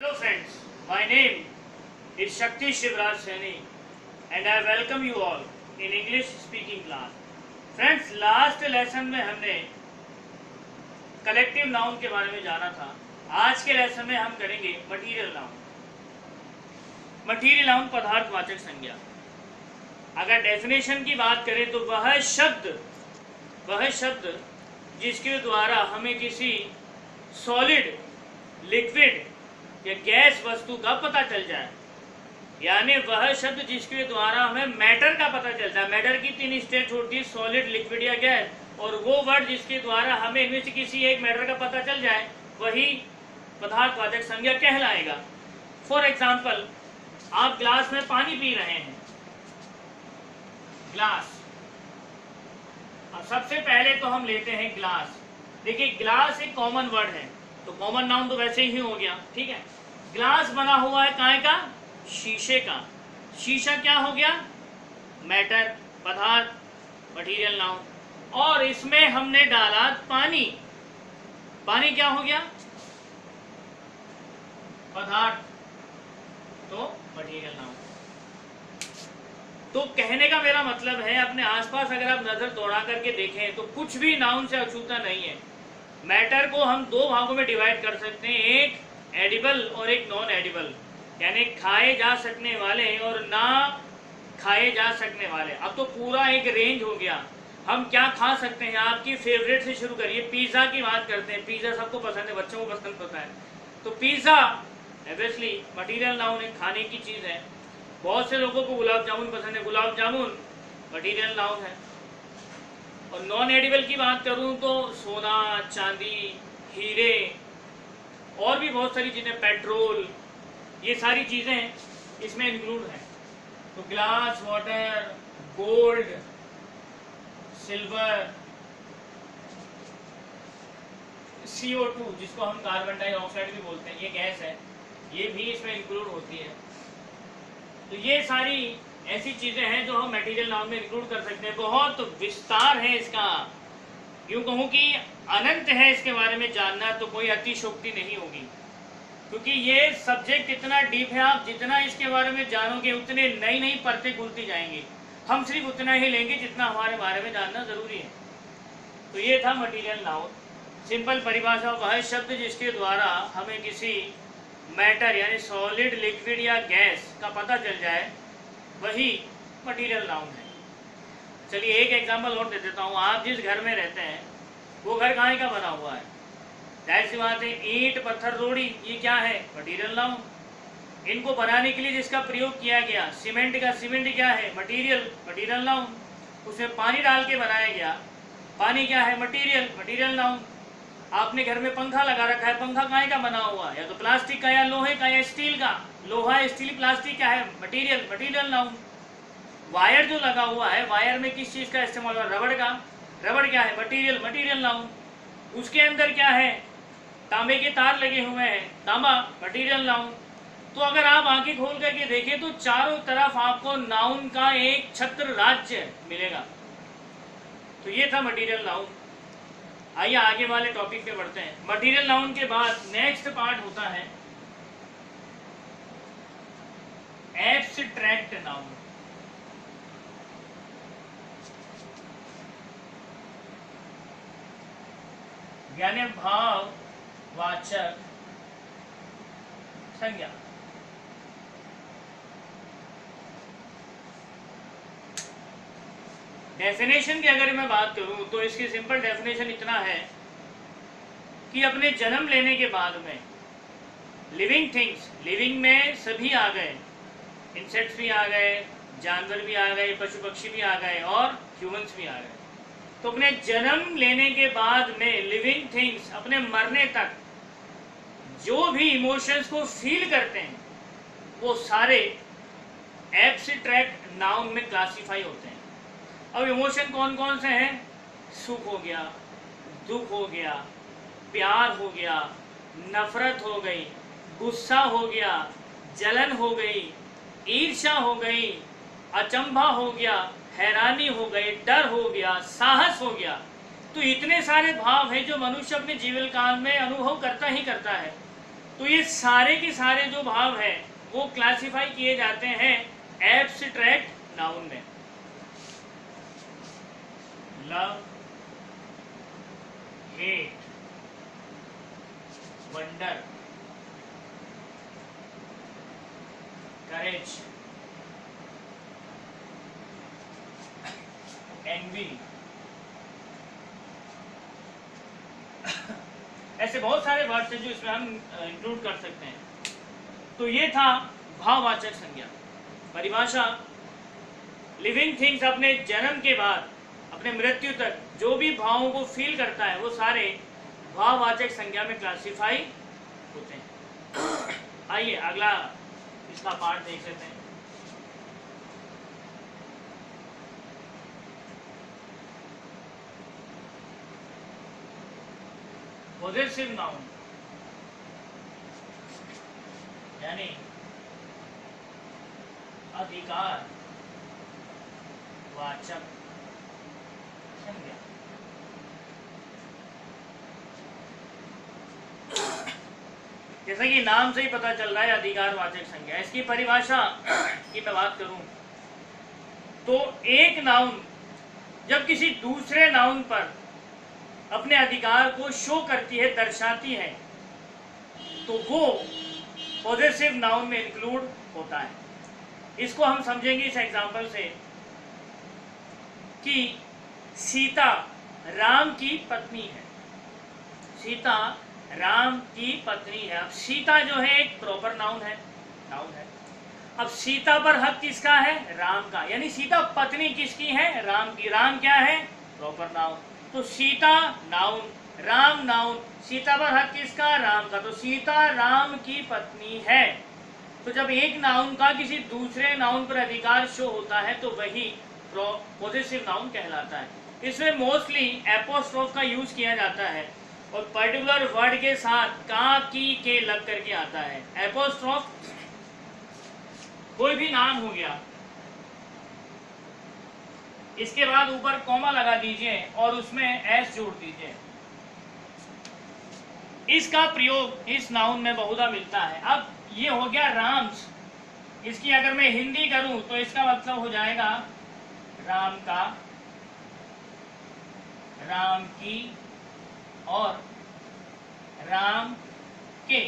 Hello friends, my name is Shakti Shivraj Saini and I welcome you all in English speaking class. Friends, last lesson में हमने collective noun के बारे में जाना था. आज के लेसन में हम करेंगे मटीरियल नाउन. मटीरियल नाउन पदार्थवाचक संज्ञा. अगर डेफिनेशन की बात करें तो वह शब्द जिसके द्वारा हमें किसी सॉलिड, लिक्विड या गैस वस्तु का पता चल जाए, यानी वह शब्द जिसके द्वारा हमें मैटर का पता चलता है. मैटर की 3 स्टेट होती है, सॉलिड, लिक्विड या गैस, और वो वर्ड जिसके द्वारा हमें इनमें से किसी एक मैटर का पता चल जाए वही पदार्थवाचक संज्ञा कहलाएगा. फॉर एग्जाम्पल, आप ग्लास में पानी पी रहे हैं. ग्लास. अब सबसे पहले तो हम लेते हैं ग्लास. देखिए, ग्लास एक कॉमन वर्ड है तो कॉमन नाउन तो वैसे ही हो गया, ठीक है. ग्लास बना हुआ है काहे का? शीशे का. शीशा क्या हो गया? मैटर, पदार्थ, मटीरियल नाउन. और इसमें हमने डाला पानी. पानी क्या हो गया? पदार्थ, तो मटीरियल नाउन. तो कहने का मेरा मतलब है, अपने आसपास अगर आप नजर दौड़ा करके देखें तो कुछ भी नाउन से अछूता नहीं है. मैटर को हम 2 भागों में डिवाइड कर सकते हैं, एक एडिबल और एक नॉन एडिबल, यानी खाए जा सकने वाले और ना खाए जा सकने वाले. अब तो पूरा एक रेंज हो गया. हम क्या खा सकते हैं? आपकी फेवरेट से शुरू करिए. पिज़्ज़ा की बात करते हैं. पिज़्ज़ा सबको पसंद है, बच्चों को पसंद पता है. तो पिज़्ज़ा ऑब्वियसली मटीरियल नाउन है, खाने की चीज़ है. बहुत से लोगों को गुलाब जामुन पसंद है, गुलाब जामुन मटीरियल नाउन है. और नॉन एडिबल की बात करूं तो सोना, चांदी, हीरे और भी बहुत सारी चीज़ें, पेट्रोल, ये सारी चीज़ें इसमें इंक्लूड हैं. तो glass, water, gold, silver, CO2 जिसको हम कार्बन डाइऑक्साइड भी बोलते हैं, ये गैस है, ये भी इसमें इंक्लूड होती है. तो ये सारी ऐसी चीज़ें हैं जो हम मटेरियल नाउन में इंक्लूड कर सकते हैं. बहुत विस्तार है इसका, यूँ कहूँ कि अनंत है इसके बारे में जानना, तो कोई अतिशोक्ति नहीं होगी, क्योंकि ये सब्जेक्ट इतना डीप है. आप जितना इसके बारे में जानोगे उतने नई नई परतें खुलती जाएंगी. हम सिर्फ उतना ही लेंगे जितना हमारे बारे में जानना ज़रूरी है. तो ये था मटीरियल नाउन. सिंपल परिभाषा, वह शब्द जिसके द्वारा हमें किसी मैटर यानी सॉलिड, लिक्विड या गैस का पता चल जाए वही मटीरियल नाउन है. चलिए एक एग्जांपल और दे देता हूँ. आप जिस घर में रहते हैं वो घर काहे का बना हुआ है? जाहिर सी बात है, ईंट, पत्थर, रोड़ी, ये क्या है? Material noun. इनको बनाने के लिए जिसका प्रयोग किया गया, सीमेंट का, सीमेंट क्या है? Material noun. उसमें पानी डाल के बनाया गया, पानी क्या है? Material noun. आपने घर में पंखा लगा रखा है, पंखा काहे का बना हुआ है? या तो प्लास्टिक का, या लोहे का, या स्टील का. लोहा, स्टील, प्लास्टिक क्या है? Material noun. वायर जो लगा हुआ है, वायर में किस चीज़ का इस्तेमाल हुआ? रबड़ का. रबड़ क्या है? Material noun. उसके अंदर क्या है? तांबे के तार लगे हुए हैं, तांबा, मटीरियल नाउन. तो अगर आप आंखें खोल करके देखें तो चारों तरफ आपको नाउन का एक छत्र राज्य मिलेगा. तो ये था मटीरियल नाउन. आइए आगे वाले टॉपिक पे बढ़ते हैं. मटीरियल नाउन के बाद नेक्स्ट पार्ट होता है एब्स्ट्रैक्ट नाउन. यानी भाववाचक संज्ञा. डेफिनेशन की अगर मैं बात करूं तो इसकी सिंपल डेफिनेशन इतना है कि अपने जन्म लेने के बाद में लिविंग थिंग्स, लिविंग में सभी आ गए, इंसेक्ट्स भी आ गए, जानवर भी आ गए, पशु पक्षी भी आ गए और ह्यूमंस भी आ गए. तो अपने जन्म लेने के बाद में लिविंग थिंग्स अपने मरने तक जो भी इमोशंस को फील करते हैं वो सारे एब्स्ट्रैक्ट नाउन में क्लासीफाई होते हैं. अब इमोशन कौन कौन से हैं? सुख हो गया, दुख हो गया, प्यार हो गया, नफरत हो गई, गुस्सा हो गया, जलन हो गई, ईर्ष्या हो गई, अचंभा हो गया, हैरानी हो गई, डर हो गया, साहस हो गया. तो इतने सारे भाव हैं जो मनुष्य अपने जीवन काल में अनुभव करता ही करता है. तो ये सारे के सारे जो भाव है वो क्लासिफाई किए जाते हैं एब्स्ट्रैक्ट नाउन में। लव, हेट, वंडर, करेज, एनवी, ऐसे बहुत सारे वर्ड्स हैं जो इसमें हम इंक्लूड कर सकते हैं। तो ये था भाववाचक संज्ञा। परिभाषा, लिविंग थिंग्स अपने जन्म के बाद अपने मृत्यु तक जो भी भावों को फील करता है वो सारे भाववाचक संज्ञा में क्लासिफाई होते हैं। आइए अगला इसका पार्ट देख लेते हैं। पॉजेसिव नाउन यानी अधिकार वाचक संज्ञा। जैसा कि नाम से ही पता चल रहा है अधिकार वाचक संज्ञा। इसकी परिभाषा की मैं बात करूं तो एक नाउन जब किसी दूसरे नाउन पर अपने अधिकार को शो करती है, दर्शाती है, तो वो पॉजेसिव नाउन में इंक्लूड होता है। इसको हम समझेंगे इस एग्जांपल से कि सीता राम की पत्नी है। सीता राम की पत्नी है। अब सीता जो है एक प्रॉपर नाउन है। अब सीता पर हक किसका है? राम का। यानी सीता पत्नी किसकी है? राम की। राम क्या है? Proper noun. तो सीता नाउन, राम नाउन, सीता पर हक किसका? राम का। तो सीता राम की पत्नी है। तो जब एक नाउन का किसी दूसरे नाउन पर अधिकार शो होता है तो वही पॉजेसिव नाउन कहलाता है। इसमें मोस्टली एपोस्ट्रोफ का यूज किया जाता है और पर्टिकुलर वर्ड के साथ का, की, के लग करके आता है। एपोस्ट्रोफ कोई भी नाम हो गया, इसके बाद ऊपर कॉमा लगा दीजिए और उसमें एस जोड़ दीजिए। इसका प्रयोग इस नाउन में बहुधा मिलता है। अब ये हो गया राम्स। इसकी अगर मैं हिंदी करूं तो इसका मतलब हो जाएगा राम का, राम की और राम के।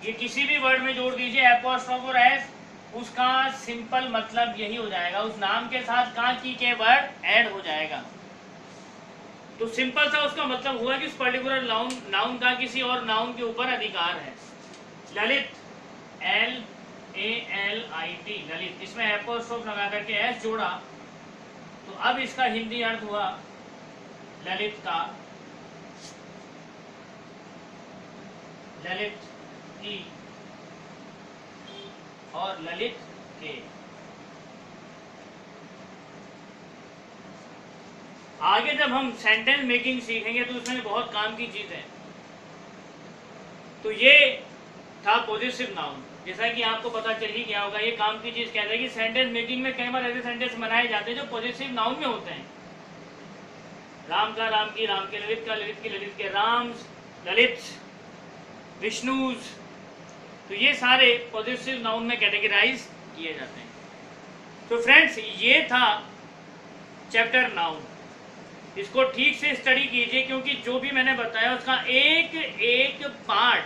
ये किसी भी वर्ड में जोड़ दीजिए एपोस्ट्रोफ और एस, उसका सिंपल मतलब यही हो जाएगा। उस नाम के साथ का, की, के वर्ड ऐड हो जाएगा। तो सिंपल सा उसका मतलब हुआ कि उस पर्टिकुलर नाउन का किसी और नाउन के ऊपर अधिकार है। ललित, LALIT, ललित, इसमें एपोस्ट्रोफ लगा करके एस जोड़ा तो अब इसका हिंदी अर्थ हुआ ललित का, ललित की और ललित के। आगे जब हम सेंटेंस मेकिंग सीखेंगे तो उसमें बहुत काम की चीज है। तो ये था पॉजेसिव नाउन। जैसा कि आपको पता चल ही गया होगा, ये काम की चीज कहता है कि सेंटेंस मेकिंग में कई बार ऐसे सेंटेंस बनाए जाते हैं जो पॉजेसिव नाउन में होते हैं। राम का, राम की, राम के, ललित का, ललित की, ललित के, राम्स, ललित, विष्णुज। तो ये सारे पॉजेसिव नाउन में कैटेगराइज किए जाते हैं। तो फ्रेंड्स, ये था चैप्टर नाउन। इसको ठीक से स्टडी कीजिए क्योंकि जो भी मैंने बताया उसका एक एक पार्ट,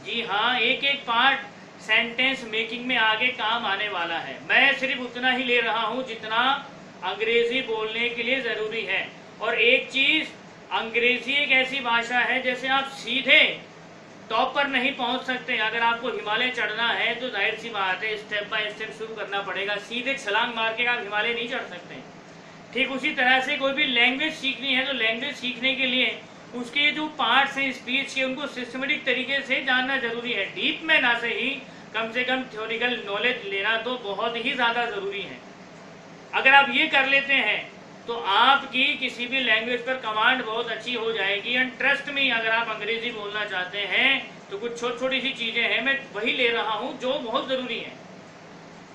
जी हाँ, एक एक पार्ट सेंटेंस मेकिंग में आगे काम आने वाला है। मैं सिर्फ उतना ही ले रहा हूँ जितना अंग्रेजी बोलने के लिए ज़रूरी है। और एक चीज़, अंग्रेजी एक ऐसी भाषा है जैसे आप सीधे टॉप पर नहीं पहुंच सकते। अगर आपको हिमालय चढ़ना है तो जाहिर सी बात है स्टेप बाय स्टेप शुरू करना पड़ेगा। सीधे छलांग मार के आप हिमालय नहीं चढ़ सकते। ठीक उसी तरह से कोई भी लैंग्वेज सीखनी है तो लैंग्वेज सीखने के लिए उसके जो पार्ट्स हैं स्पीच के, उनको सिस्टमेटिक तरीके से जानना जरूरी है। डीप में ना सही, कम से कम थ्योरिकल नॉलेज लेना तो बहुत ही ज़्यादा ज़रूरी है। अगर आप ये कर लेते हैं तो आपकी किसी भी लैंग्वेज पर कमांड बहुत अच्छी हो जाएगी। एंड ट्रस्ट में, अगर आप अंग्रेजी बोलना चाहते हैं तो कुछ छोटी छोटी सी चीज़ें हैं, मैं वही ले रहा हूँ जो बहुत ज़रूरी है।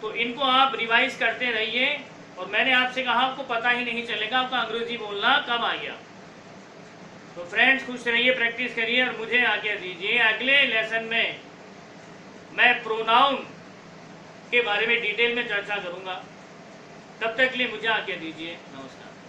तो इनको आप रिवाइज करते रहिए। और मैंने आपसे कहा आपको पता ही नहीं चलेगा आपका अंग्रेजी बोलना कब आ गया। तो तो फ्रेंड्स खुश रहिए, प्रैक्टिस करिए और मुझे आज्ञा दीजिए। अगले लेसन में मैं प्रोनाउन के बारे में डिटेल में चर्चा करूंगा। तब तक के लिए मुझे आज्ञा दीजिए। नमस्कार।